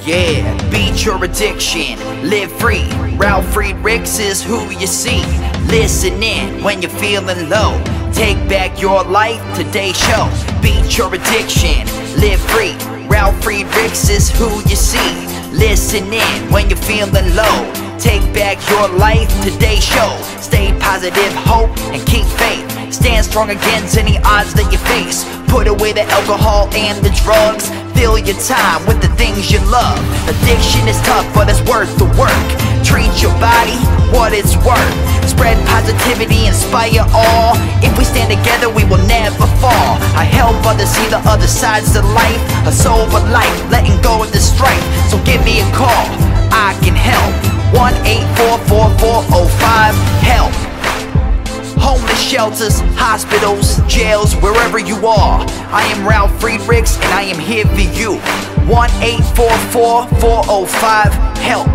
Yeah, beat your addiction, live free. Ralf Friedrichs is who you see. Listen in when you're feeling low. Take back your life, today's show. Beat your addiction, live free. Ralf Friedrichs is who you see. Listen in when you're feeling low. Take back your life, today's show. Stay positive, hope, and keep faith. Stand strong against any odds that you face. Put away the alcohol and the drugs. Fill your time with the things you love. Addiction is tough, but it's worth the work. Treat your body what it's worth. Spread positivity, inspire all. If we stand together, we will never fall. I help others see the other sides to life. A sober life, letting go of the strife. So give me a call, I can help. 1-844-4405-HELP. Homeless shelters, hospitals, jails, wherever you are. I am Ralf Friedrichs and I am here for you. 1-844-405-HELP.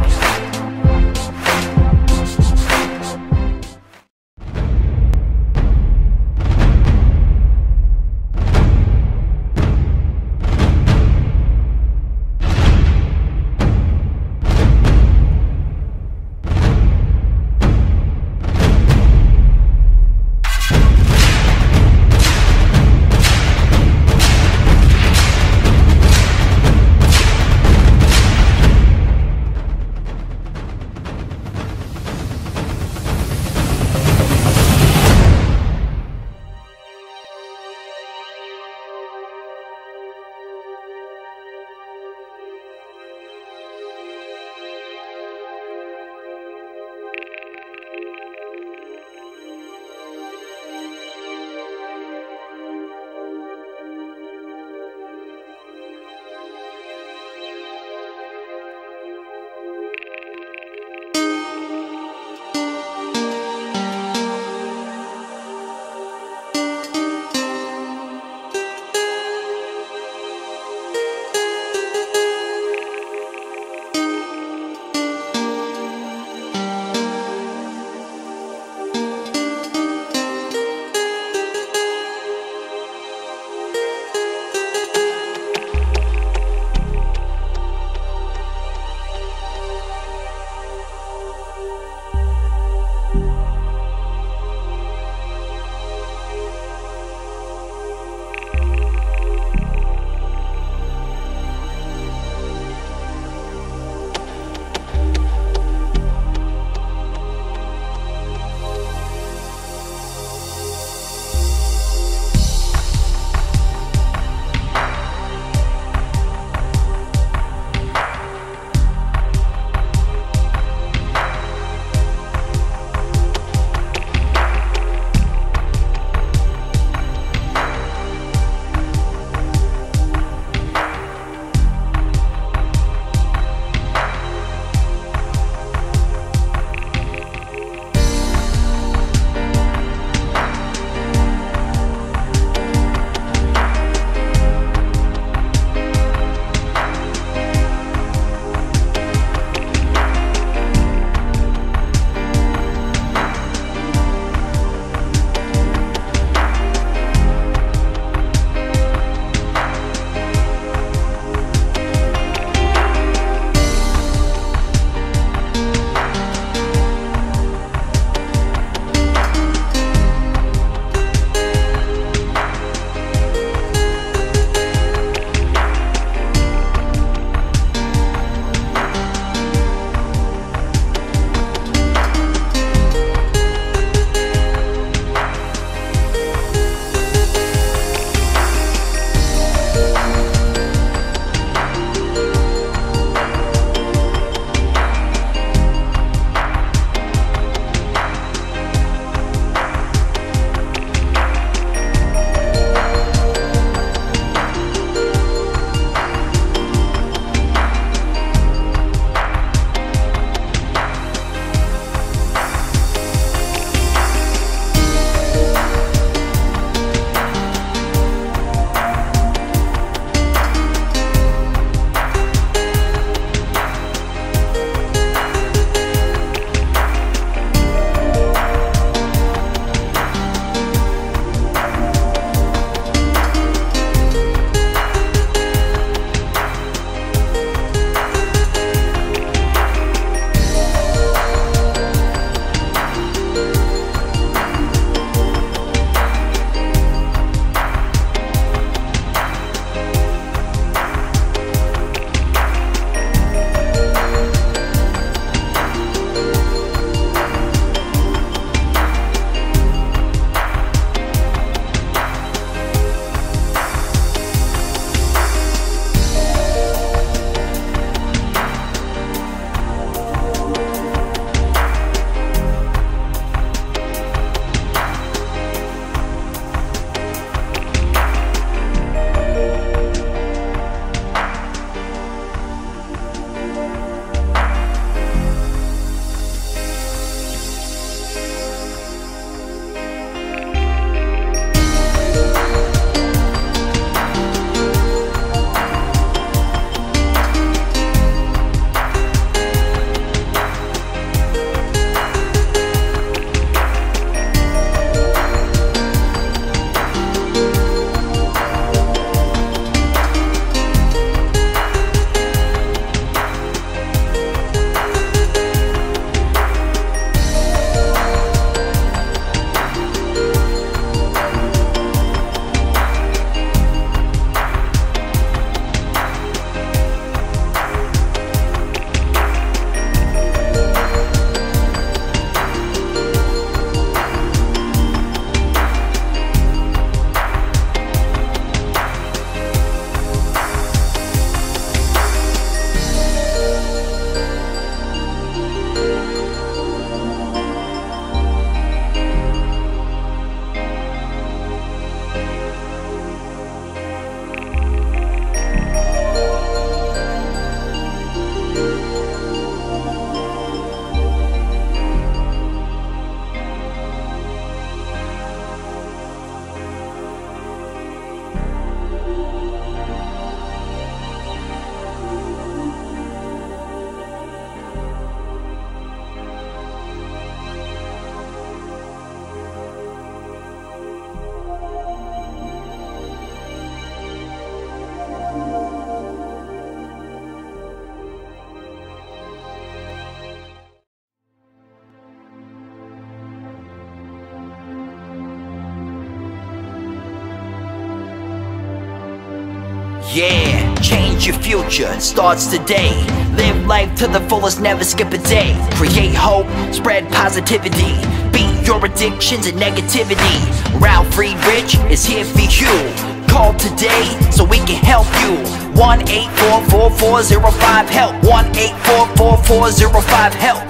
Yeah, change your future, starts today. Live life to the fullest, never skip a day. Create hope, spread positivity. Beat your addictions and negativity. Ralf Friedrichs is here for you. Call today so we can help you. 1-844-405-HELP. 1-844-405-HELP.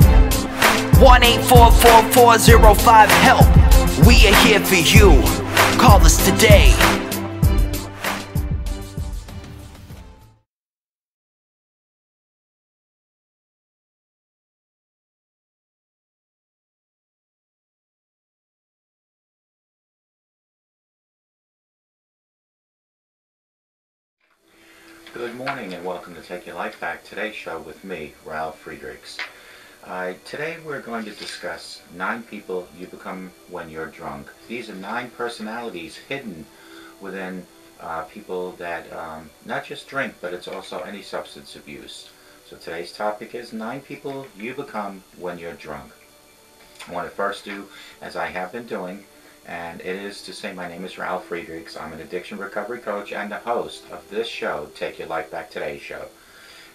1-844-405-HELP. We are here for you. Call us today. Good morning and welcome to Take Your Life Back, today's show with me, Ralf Friedrichs. Today we're going to discuss 9 people you become when you're drunk. These are 9 personalities hidden within people that not just drink, but it's also any substance abuse. So today's topic is 9 people you become when you're drunk. I want to first do, as I have been doing, and it is to say my name is Ralf Friedrichs. I'm an addiction recovery coach and the host of this show, Take Your Life Back Today show.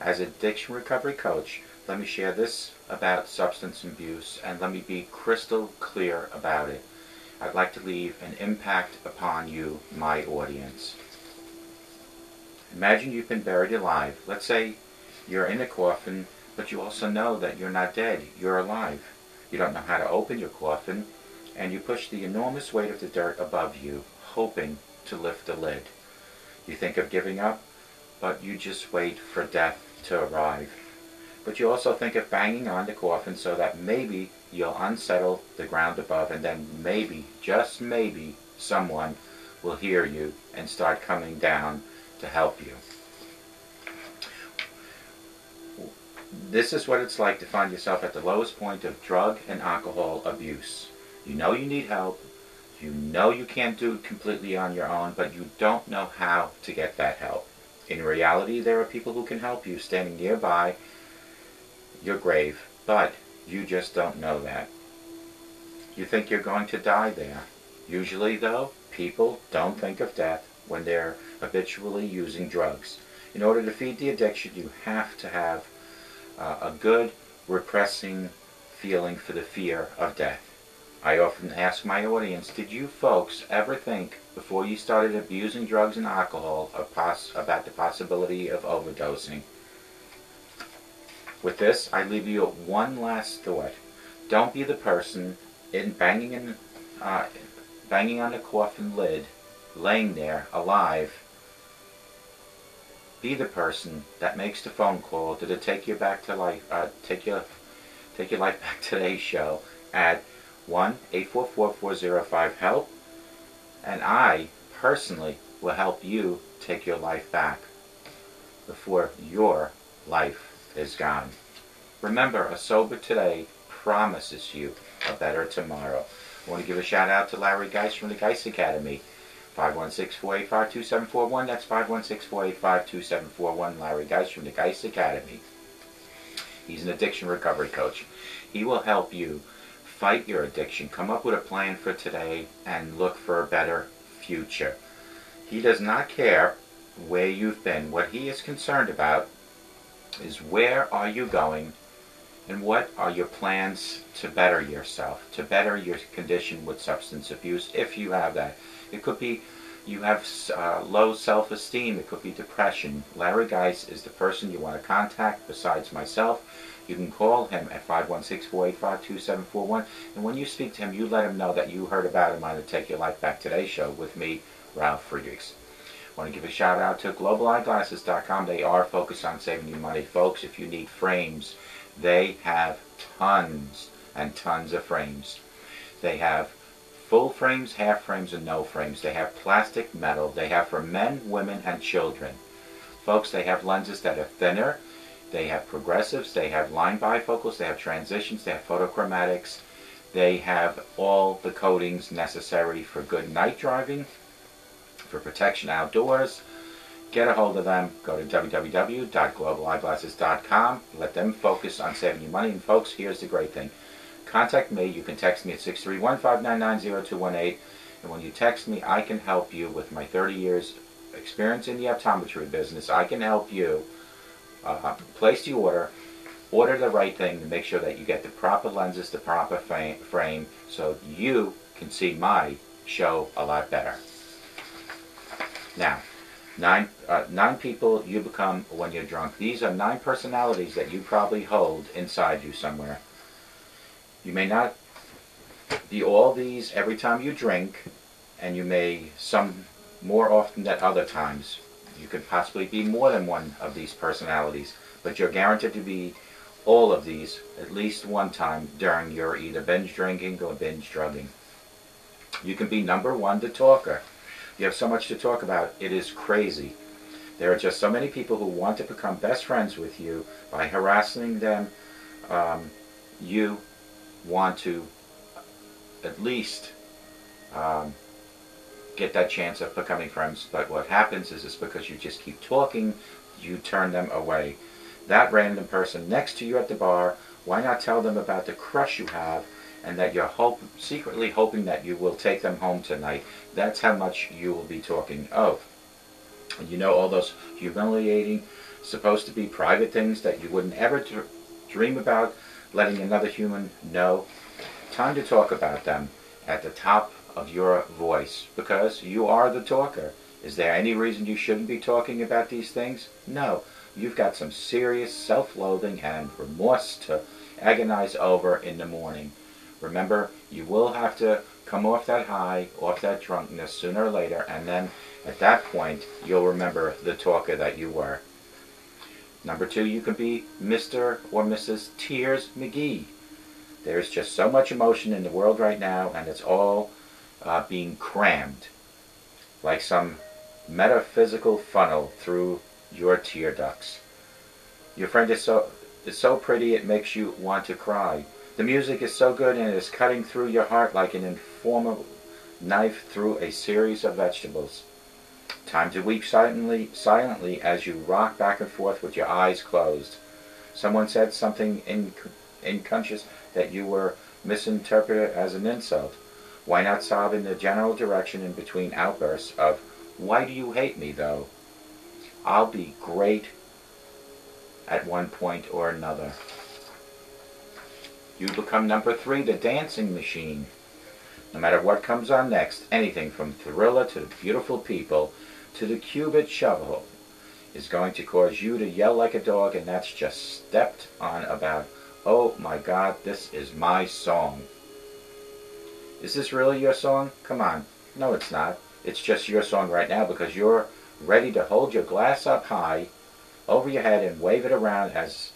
As an addiction recovery coach, let me share this about substance abuse and let me be crystal clear about it. I'd like to leave an impact upon you, my audience. Imagine you've been buried alive. Let's say you're in a coffin, but you also know that you're not dead, you're alive. You don't know how to open your coffin, and you push the enormous weight of the dirt above you, hoping to lift the lid. You think of giving up, but you just wait for death to arrive. But you also think of banging on the coffin so that maybe you'll unsettle the ground above, and then maybe, just maybe, someone will hear you and start coming down to help you. This is what it's like to find yourself at the lowest point of drug and alcohol abuse. You know you need help, you know you can't do it completely on your own, but you don't know how to get that help. In reality, there are people who can help you standing nearby your grave, but you just don't know that. You think you're going to die there. Usually, though, people don't think of death when they're habitually using drugs. In order to feed the addiction, you have to have a good repressing feeling for the fear of death. I often ask my audience, did you folks ever think before you started abusing drugs and alcohol about the possibility of overdosing? With this, I leave you one last thought. Don't be the person banging on the coffin lid, laying there alive. Be the person that makes the phone call to the Take Your Life Back Today show at 1-844-405-HELP, and I personally will help you take your life back before your life is gone. Remember, a sober today promises you a better tomorrow. I want to give a shout out to Larry Geist from the Geist Academy. 516-485-2741. That's 516-485-2741. Larry Geist from the Geist Academy. He's an addiction recovery coach. He will help you fight your addiction, come up with a plan for today, and look for a better future. He does not care where you've been. What he is concerned about is where are you going and what are your plans to better yourself, to better your condition with substance abuse, if you have that. It could be you have low self-esteem. It could be depression. Larry Geist is the person you want to contact besides myself. You can call him at 516-485-2741. And when you speak to him, you let him know that you heard about him on the Take Your Life Back Today show with me, Ralf Friedrichs. I want to give a shout out to globaleyeglasses.com. They are focused on saving you money. Folks, if you need frames, they have tons and tons of frames. They have full frames, half frames, and no frames. They have plastic, metal. They have for men, women, and children. Folks, they have lenses that are thinner. They have progressives. They have line bifocals. They have transitions. They have photochromatics. They have all the coatings necessary for good night driving, for protection outdoors. Get a hold of them. Go to www.globaleyeglasses.com. Let them focus on saving you money. And folks, here's the great thing. Contact me. You can text me at 631-599-0218. And when you text me, I can help you with my 30 years experience in the optometry business, I can help you place the order the right thing to make sure that you get the proper lenses, the proper frame, so you can see my show a lot better. Now, nine people you become when you're drunk. These are 9 personalities that you probably hold inside you somewhere. You may not be all these every time you drink, and you may some more often than other times. You could possibly be more than one of these personalities, but you're guaranteed to be all of these at least one time during your either binge drinking or binge drugging. You can be number 1, the talker. You have so much to talk about, it is crazy. There are just so many people who want to become best friends with you by harassing them. You want to at least get that chance of becoming friends, but what happens is it's because you just keep talking, you turn them away. That random person next to you at the bar, why not tell them about the crush you have and that you're secretly hoping that you will take them home tonight. That's how much you will be talking of. And you know, all those humiliating, supposed to be private things that you wouldn't ever dream about letting another human know. Time to talk about them at the top of your voice, because you are the talker. Is there any reason you shouldn't be talking about these things? No. You've got some serious self-loathing and remorse to agonize over in the morning. Remember, you will have to come off that high, off that drunkenness sooner or later, and then at that point you'll remember the talker that you were. Number 2, you can be Mr. or Mrs. Tears McGee. There's just so much emotion in the world right now, and it's all being crammed like some metaphysical funnel through your tear ducts. Your friend is so pretty it makes you want to cry. The music is so good and it is cutting through your heart like an informal knife through a series of vegetables. Time to weep silently as you rock back and forth with your eyes closed. Someone said something unconscious that you were misinterpreted as an insult. Why not sob in the general direction in between outbursts of, "Why do you hate me, though? I'll be great at one point or another." You become number 3, the dancing machine. No matter what comes on next, anything from Thriller to Beautiful People to the Cupid Shovel is going to cause you to yell like a dog, and that's just stepped on about, "Oh my God, this is my song." Is this really your song? Come on. No, it's not. It's just your song right now because you're ready to hold your glass up high over your head and wave it around as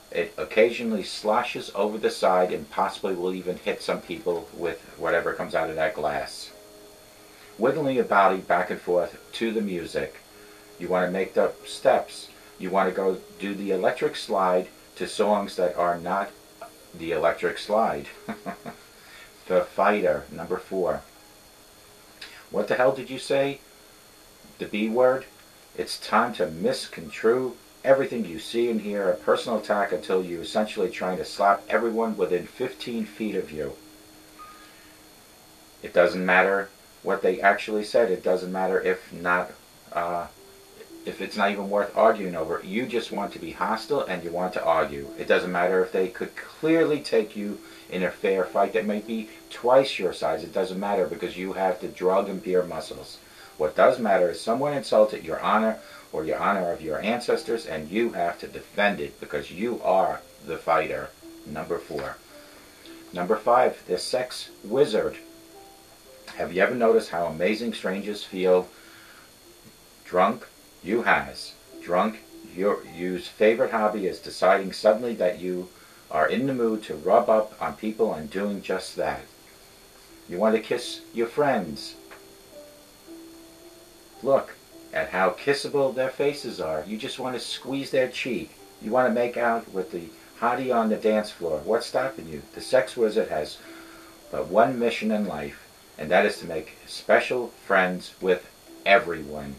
it occasionally sloshes over the side and possibly will even hit some people with whatever comes out of that glass. Wiggling your body back and forth to the music. You want to make the steps. You want to go do the electric slide to songs that are not the electric slide. The Fighter, number 4. What the hell did you say? The B word? It's time to misconstrue everything you see and hear, a personal attack until you're essentially trying to slap everyone within 15 feet of you. It doesn't matter what they actually said. It doesn't matter if it's not even worth arguing over. You just want to be hostile and you want to argue. It doesn't matter if they could clearly take you in a fair fight that may be twice your size. It doesn't matter because you have the drug and beer muscles. What does matter is someone insulted your honor or your honor of your ancestors, and you have to defend it because you are the fighter. Number 4. Number 5, the sex wizard. Have you ever noticed how amazing strangers feel drunk? You has. Drunk, you's favorite hobby is deciding suddenly that you are in the mood to rub up on people and doing just that. You want to kiss your friends. Look at how kissable their faces are. You just want to squeeze their cheek. You want to make out with the hottie on the dance floor. What's stopping you? The sex wizard has but one mission in life, and that is to make special friends with everyone.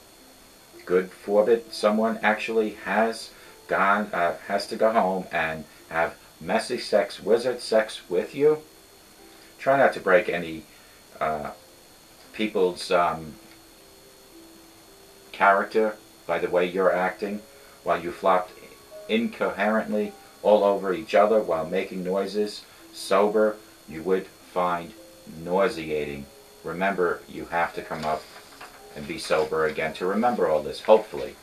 Good forbid someone actually has to go home and have messy sex wizard sex with you. Try not to break any people's character by the way you're acting, while you flopped incoherently all over each other while making noises, sober, you would find nauseating. Remember, you have to come up and be sober again to remember all this, hopefully.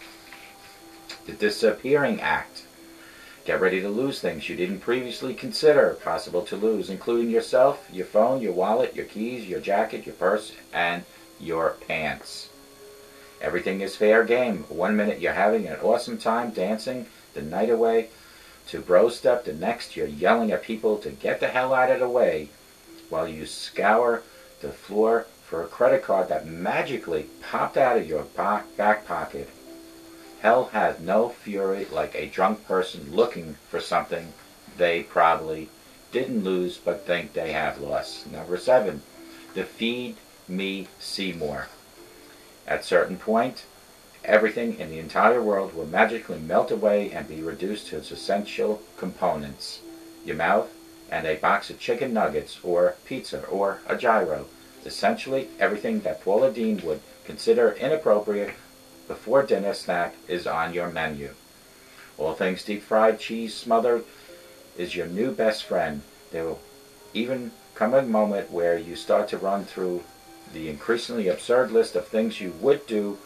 The disappearing act. Get ready to lose things you didn't previously consider possible to lose, including yourself, your phone, your wallet, your keys, your jacket, your purse, and your pants. Everything is fair game. 1 minute you're having an awesome time dancing the night away. To bro step, the next you're yelling at people to get the hell out of the way while you scour the floor for a credit card that magically popped out of your back pocket. Hell has no fury like a drunk person looking for something they probably didn't lose but think they have lost. Number 7, the feed me Seymour. At a certain point, everything in the entire world will magically melt away and be reduced to its essential components. Your mouth and a box of chicken nuggets or pizza or a gyro. Essentially, everything that Paula Deen would consider inappropriate before dinner snack is on your menu. All things deep fried, cheese smothered is your new best friend. There will even come a moment where you start to run through the increasingly absurd list of things you would do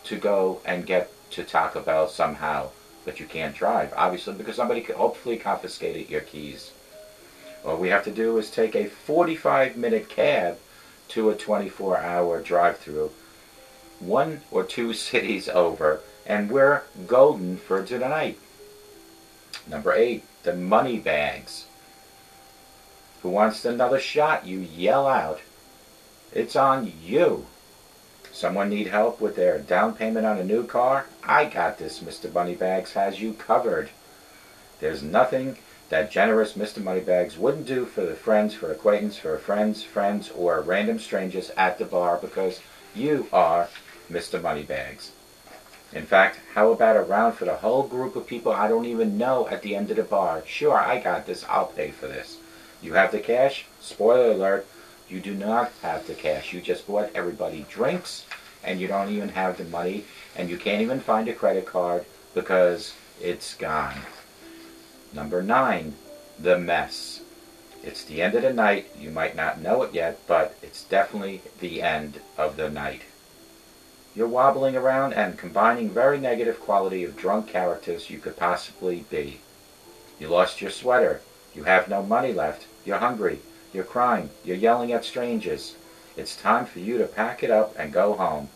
to go and get to Taco Bell somehow, but you can't drive, obviously, because somebody could hopefully confiscated your keys. All we have to do is take a 45-minute cab to a 24-hour drive-through, 1 or 2 cities over, and we're golden for tonight. Number 8, the money bags. Who wants another shot? You yell out. It's on you. Someone need help with their down payment on a new car? I got this. Mr. Moneybags has you covered. There's nothing that generous Mr. Moneybags wouldn't do for the friends, for acquaintance, for friends, or random strangers at the bar, because you are Mr. Moneybags. In fact, how about a round for the whole group of people I don't even know at the end of the bar? Sure, I got this. I'll pay for this. You have the cash? Spoiler alert. You do not have the cash. You just bought everybody drinks, and you don't even have the money, and you can't even find a credit card because it's gone. Number 9, the mess. It's the end of the night. You might not know it yet, but it's definitely the end of the night. You're wobbling around and combining very negative quality of drunk characters you could possibly be. You lost your sweater. You have no money left. You're hungry. You're crying. You're yelling at strangers. It's time for you to pack it up and go home.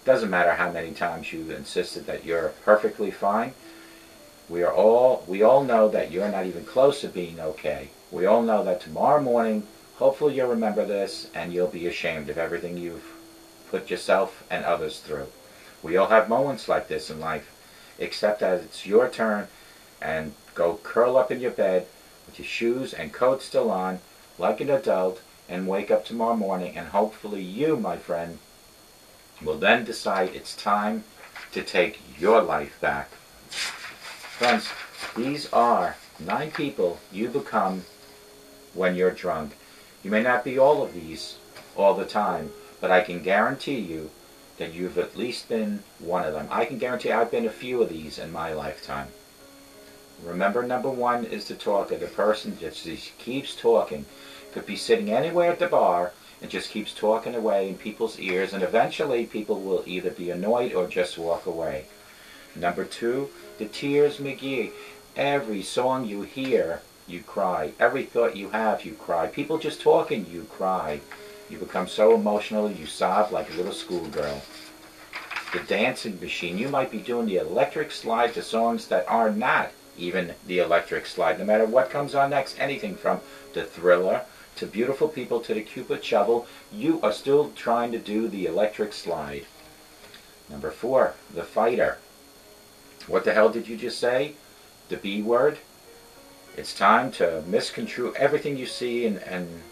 Doesn't matter how many times you've insisted that you're perfectly fine. We all know that you're not even close to being okay. We all know that tomorrow morning, hopefully you'll remember this and you'll be ashamed of everything you've put yourself and others through. We all have moments like this in life, except that it's your turn, and go curl up in your bed with your shoes and coat still on, like an adult, and wake up tomorrow morning, and hopefully you, my friend, will then decide it's time to take your life back. Friends, these are 9 people you become when you're drunk. You may not be all of these all the time, but I can guarantee you that you've at least been one of them. I can guarantee I've been a few of these in my lifetime. Remember, number 1 is the talker, the person that just keeps talking. Could be sitting anywhere at the bar and just keeps talking away in people's ears, and eventually people will either be annoyed or just walk away. Number 2, the tears McGee. Every song you hear, you cry. Every thought you have, you cry. People just talking, you cry. You become so emotional, you sob like a little schoolgirl. The dancing machine. You might be doing the electric slide to songs that are not even the electric slide. No matter what comes on next, anything from the Thriller to Beautiful People to the Cupid Shovel, you are still trying to do the electric slide. Number 4, the fighter. What the hell did you just say? The B word? It's time to misconstrue everything you see and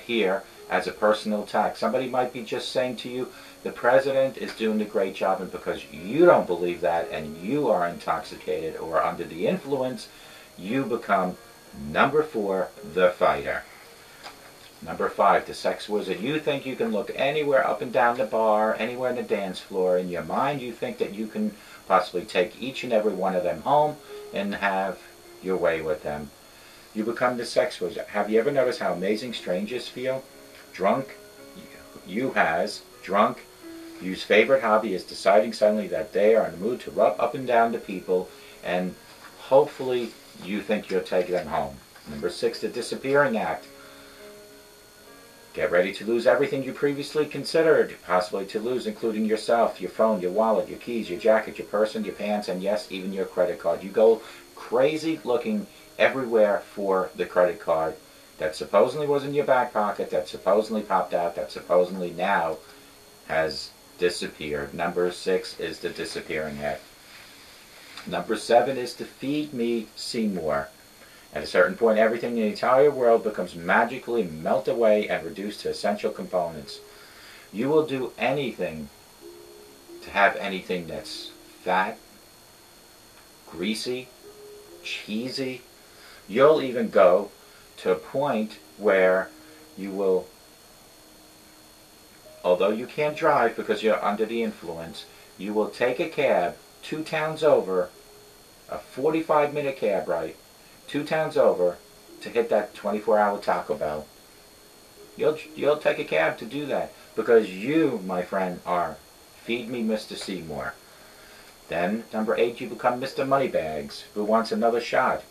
hear as a personal attack. Somebody might be just saying to you, the president is doing a great job, and because you don't believe that and you are intoxicated or under the influence, you become number 4, the fighter. Number 5, the sex wizard. You think you can look anywhere up and down the bar, anywhere in the dance floor. In your mind, you think that you can possibly take each and every one of them home and have your way with them. You become the sex wizard. Have you ever noticed how amazing strangers feel? Drunk, drunk, whose favorite hobby is deciding suddenly that they are in the mood to rub up and down to people, and hopefully you think you'll take them home. Number 6, the disappearing act. Get ready to lose everything you previously considered possibly to lose, including yourself, your phone, your wallet, your keys, your jacket, your purse, and your pants, and yes, even your credit card. You go crazy looking everywhere for the credit card that supposedly was in your back pocket, that supposedly popped out, that supposedly now has disappeared. Number 6 is the disappearing act. Number 7 is to feed me Seymour. At a certain point, everything in the entire world becomes magically melt away and reduced to essential components. You will do anything to have anything that's fat, greasy, cheesy. You'll even go to a point where you will, although you can't drive because you're under the influence, you will take a cab 2 towns over, a 45-minute cab ride, 2 towns over to hit that 24-hour Taco Bell. You'll take a cab to do that because you, my friend, are Feed Me Mr. Seymour. Then, number 8, you become Mr. Moneybags, who wants another shot.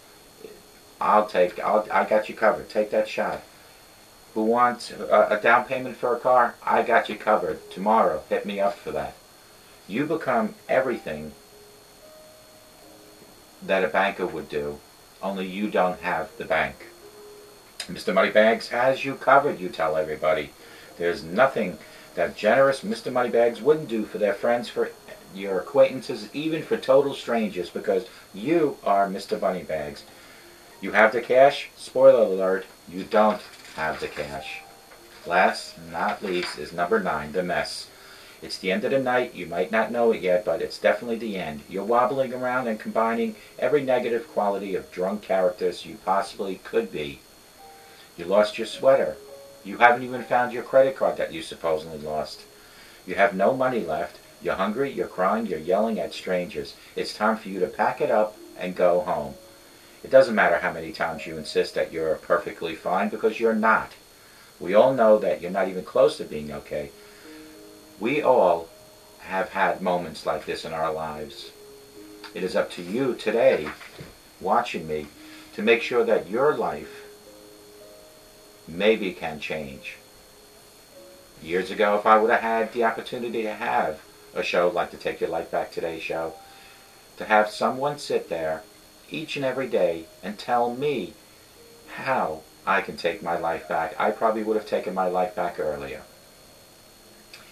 I got you covered. Take that shot. Who wants a down payment for a car? I got you covered. Tomorrow, hit me up for that. You become everything that a banker would do, only you don't have the bank. Mr. Moneybags has you covered, you tell everybody. There's nothing that generous Mr. Moneybags wouldn't do for their friends, for your acquaintances, even for total strangers, because you are Mr. Moneybags. You have the cash? Spoiler alert, you don't have the cash. Last, not least, is number 9, the mess. It's the end of the night. You might not know it yet, but it's definitely the end. You're wobbling around and combining every negative quality of drunk characters you possibly could be. You lost your sweater. You haven't even found your credit card that you supposedly lost. You have no money left. You're hungry, you're crying, you're yelling at strangers. It's time for you to pack it up and go home. It doesn't matter how many times you insist that you're perfectly fine, because you're not. We all know that you're not even close to being okay. We all have had moments like this in our lives. It is up to you today, watching me, to make sure that your life maybe can change. Years ago, if I would have had the opportunity to have a show like the Take Your Life Back Today show, to have someone sit there each and every day and tell me how I can take my life back, I probably would have taken my life back earlier.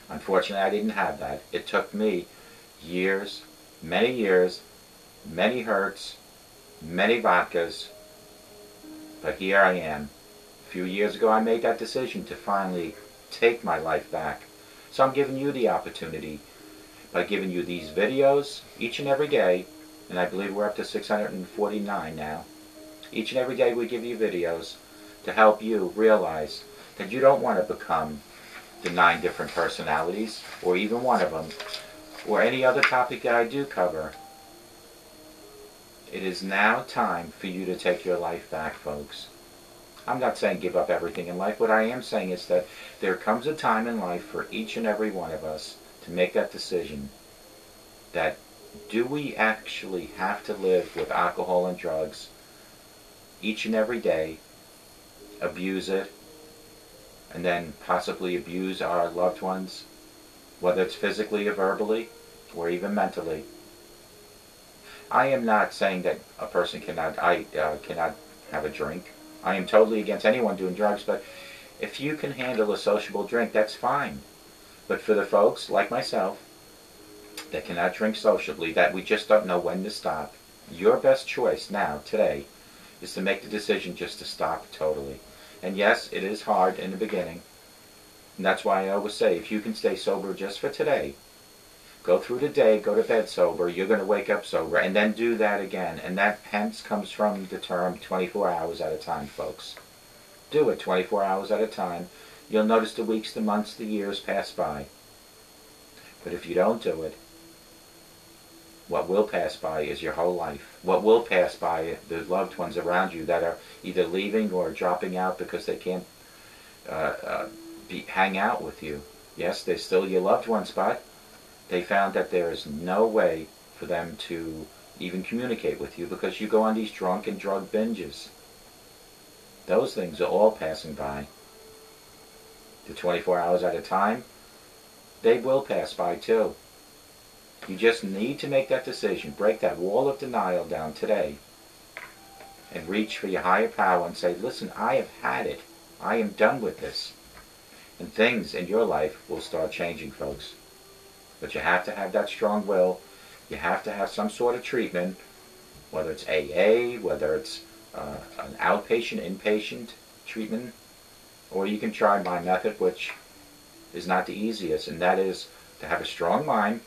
Unfortunately, I didn't have that. It took me years, many hurts, many vodkas, but here I am. A few years ago, I made that decision to finally take my life back. So I'm giving you the opportunity by giving you these videos each and every day, and I believe we're up to 649 now. Each and every day we give you videos to help you realize that you don't want to become the 9 different personalities, or even one of them, or any other topic that I do cover. It is now time for you to take your life back, folks. I'm not saying give up everything in life. What I am saying is that there comes a time in life for each and every one of us to make that decision that, do we actually have to live with alcohol and drugs each and every day, abuse it, and then possibly abuse our loved ones, whether it's physically or verbally, or even mentally? I am not saying that a person cannot have a drink. I am totally against anyone doing drugs, but if you can handle a sociable drink, that's fine. But for the folks like myself that cannot drink sociably, that we just don't know when to stop, your best choice now, today, is to make the decision just to stop totally. And yes, it is hard in the beginning. And that's why I always say, if you can stay sober just for today, go through the day, go to bed sober, you're going to wake up sober, and then do that again. And that hence comes from the term 24 hours at a time, folks. Do it 24 hours at a time. You'll notice the weeks, the months, the years pass by. But if you don't do it, what will pass by is your whole life. What will pass by the loved ones around you that are either leaving or dropping out because they can't hang out with you. Yes, they're still your loved ones, but they found that there is no way for them to even communicate with you because you go on these drunk and drug binges. Those things are all passing by. The 24 hours at a time, they will pass by too. You just need to make that decision. Break that wall of denial down today and reach for your higher power and say, listen, I have had it. I am done with this. And things in your life will start changing, folks. But you have to have that strong will. You have to have some sort of treatment, whether it's AA, whether it's an outpatient, inpatient treatment, or you can try my method, which is not the easiest, and that is to have a strong mind,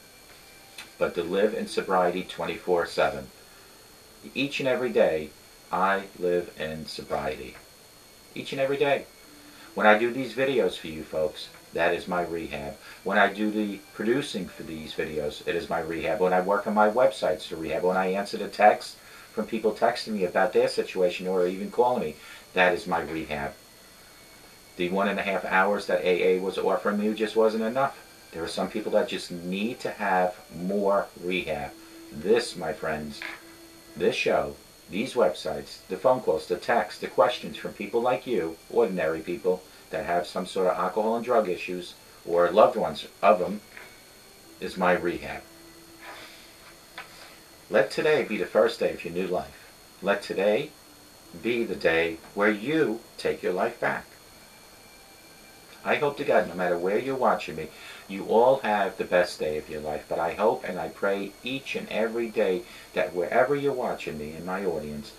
but to live in sobriety 24/7. Each and every day, I live in sobriety. Each and every day. When I do these videos for you folks, that is my rehab. When I do the producing for these videos, it is my rehab. When I work on my websites to rehab, when I answer the texts from people texting me about their situation or even calling me, that is my rehab. The 1.5 hours that AA was offering me just wasn't enough. There are some people that just need to have more rehab. This, my friends, this show, these websites, the phone calls, the texts, the questions from people like you, ordinary people that have some sort of alcohol and drug issues or loved ones of them, is my rehab. Let today be the first day of your new life. Let today be the day where you take your life back. I hope to God, no matter where you're watching me, you all have the best day of your life. But I hope and I pray each and every day that wherever you're watching me in my audience,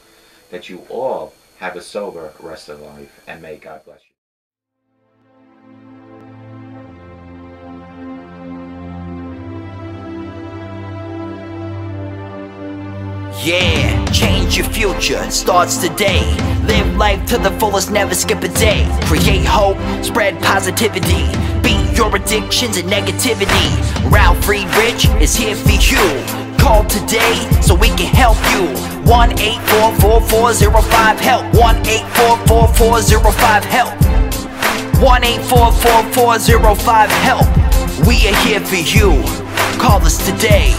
that you all have a sober rest of life. And may God bless you. Yeah, change your future, starts today. Live life to the fullest, never skip a day. Create hope, spread positivity. Beat your addictions and negativity. Ralf Friedrichs is here for you. Call today so we can help you. 1-844-405-HELP. 1-844-405-HELP. 1-844-405-HELP. We are here for you. Call us today.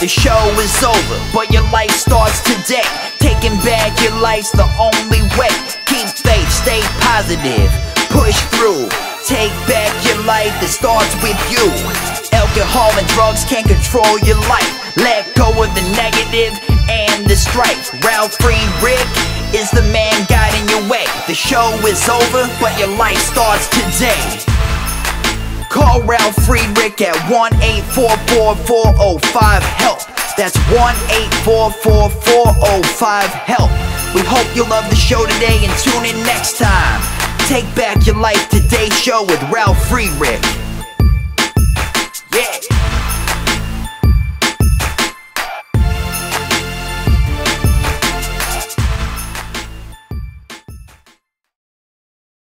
The show is over, but your life starts today. Taking back your life's the only way. Keep faith, stay positive, push through. Take back your life, it starts with you. Alcohol and drugs can't control your life. Let go of the negative and the strife. Ralf Friedrichs is the man guiding your way. The show is over, but your life starts today. Call Ralf Friedrichs at 1-844-405-HELP. That's 1-844-405-HELP. We hope you love the show today and tune in next time. Take back your life, today's show with Ralf Friedrichs.